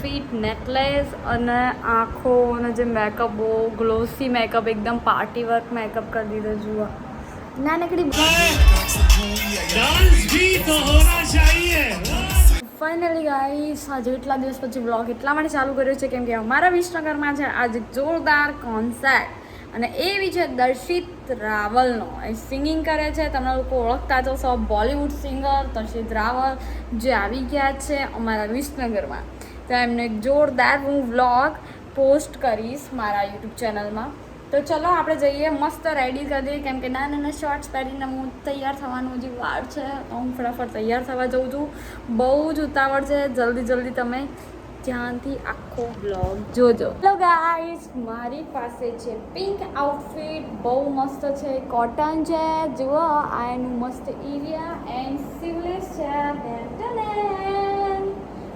Outfit, necklace અને આંખો અને જે મેકઅપ બહુ ગ્લોસી મેકઅપ, એકદમ પાર્ટી વર્ક મેકઅપ કરી દીધો. જુઓ નાનકડી ફાઇનલી ગાઈસ, આજે એટલા દિવસ પછી બ્લોગ એટલા માટે ચાલુ કર્યો છે કેમ કે અમારા વિસનગરમાં છે આજે જોરદાર કોન્સર્ટ, અને એ બી છે દર્શિત રાવલનો. એ સિંગિંગ કરે છે, તમે લોકો ઓળખતા છો સૌ, બોલિવૂડ સિંગર દર્શિત રાવલ જે આવી ગયા છે અમારા વિસનગરમાં. તો એમને એક જોરદાર હું વ્લોગ પોસ્ટ કરીશ મારા યુટ્યુબ ચેનલમાં. તો ચલો આપણે જઈએ, મસ્ત રેડી કરી દઈએ કેમ કે નાના શોર્ટ્સ પહેરીને હું તૈયાર થવાનું હજી વાર છે. તો હું ફટાફટ તૈયાર થવા જાઉં છું, બહુ જ ઉતાવળ છે. જલ્દી તમે ધ્યાનથી આખો બ્લોગ જોજો. હેલો ગાઈસ, મારી પાસે છે પિંક આઉટફિટ, બહુ મસ્ત છે, કોટન છે. જુઓ આ એનું મસ્ત એરિયા એન્ડ સ્લીવલેસ છે.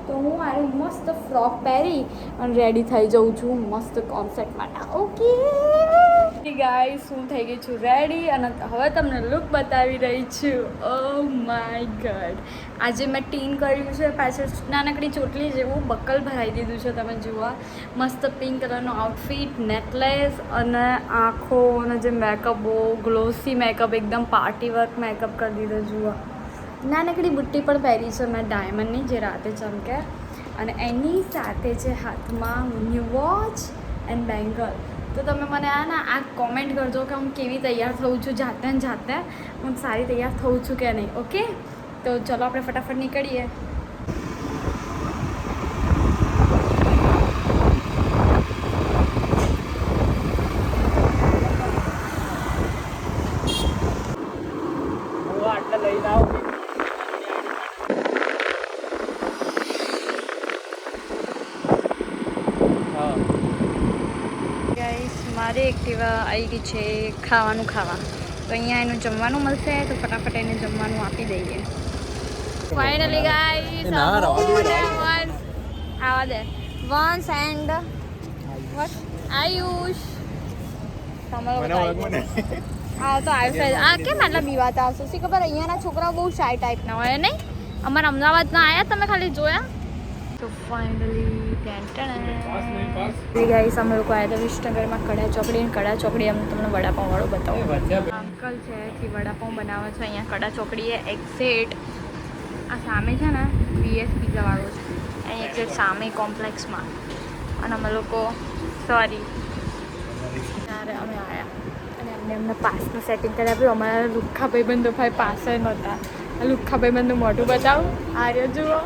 તો હું આ મસ્ત ફ્રોક પહેરી અને રેડી થઈ જાઉં છું મસ્ત કોન્સર્ટ માટે. ઓકે ગાઈસ, હું થઈ ગઈ છું રેડી અને હવે તમને લુક બતાવી રહી છું. ઓ માય ગોડ, આજે મેં ટીન કર્યું છે, પાછળ નાનકડી ચોટલી જેવું બકલ ભરાઈ દીધું છે. તમે જુઓ મસ્ત પિંક કલરનો આઉટફિટ, નેકલેસ અને આંખો અને જે મેકઅપ બહુ ગ્લોસી મેકઅપ, એકદમ પાર્ટી વર્ક મેકઅપ કરી દીધો. જુઓ નાનકડી બુટ્ટી પણ પહેરી છે મેં ડાયમંડની, જે રાતે ચમકે, અને એની સાથે છે હાથમાં ન્યૂ વોચ એન્ડ બેંગલ. તો તમે મને આ કોમેન્ટ કરજો કે હું કેવી તૈયાર થઉં છું, જાતે હું સારી તૈયાર થઉં છું કે નહીં. ઓકે, તો ચલો આપણે ફટાફટ નીકળીએ. મારી એક્ટિવા આવી ગઈ છે ખાવાનું ખાવા. તો અહીંયા એનું જમવાનું મળશે, તો ફટાફટ એને જમવાનું આપી દઈએ. ફાઇનલી ગાઈસ, આવા દે વન્સ એન્ડ આયુષ તમારો હા તો આયુષ આ કેમ આટલા બીવાતા હશો? શી ખબર, અહીંયાના છોકરાઓ બહુ શાય ટાઈપના હોય નહીં. અમારા અમદાવાદના આવ્યા, તમે ખાલી જોયા. તો ફાઇનલી ગાઈસ, અમે લોકો આવ્યા હતા વિસનગરમાં કડા ચોકડી. અમે તમને વડાપાઉં વાળો બતાવો. અંકલ છે કે વડાપાઉં બનાવે છે અહીંયા કડા ચોકડીએ એક્ઝેટ આ સામે છે ને VS પિઝા વાળો છે, અહીં એક્ઝેટ સામે કોમ્પ્લેક્સમાં. અને અમે લોકો ત્યારે અમે આવ્યા અને એમને પાસનું સેટિંગ કરી આપ્યું. અમારા લુખ્ખા ભાઈબંધો પાસે નહોતા. લુખ્ખા ભાઈબંધનું મોઢું બતાવું, આ રહ્યો જુઓ.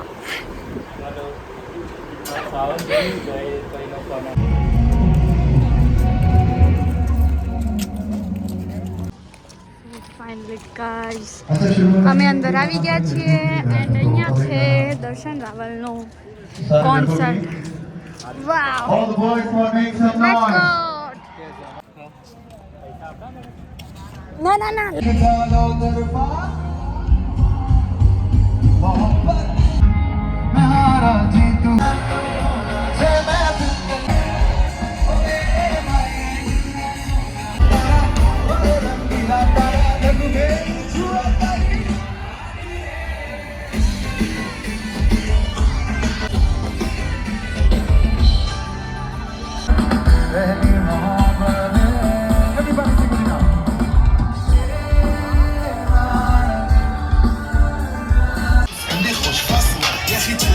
અમે અંદર આવી ગયા છીએ એન્ડ અહીંયા છે દર્શન રાવલનો કોન્સર્ટ. વાવ, ના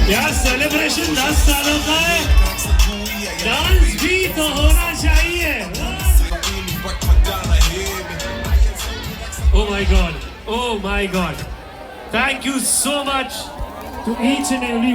यार सेलिब्रेशन 10 सालों का है, डांस भी तो होना चाहिए. Oh my god, thank you so much to each and every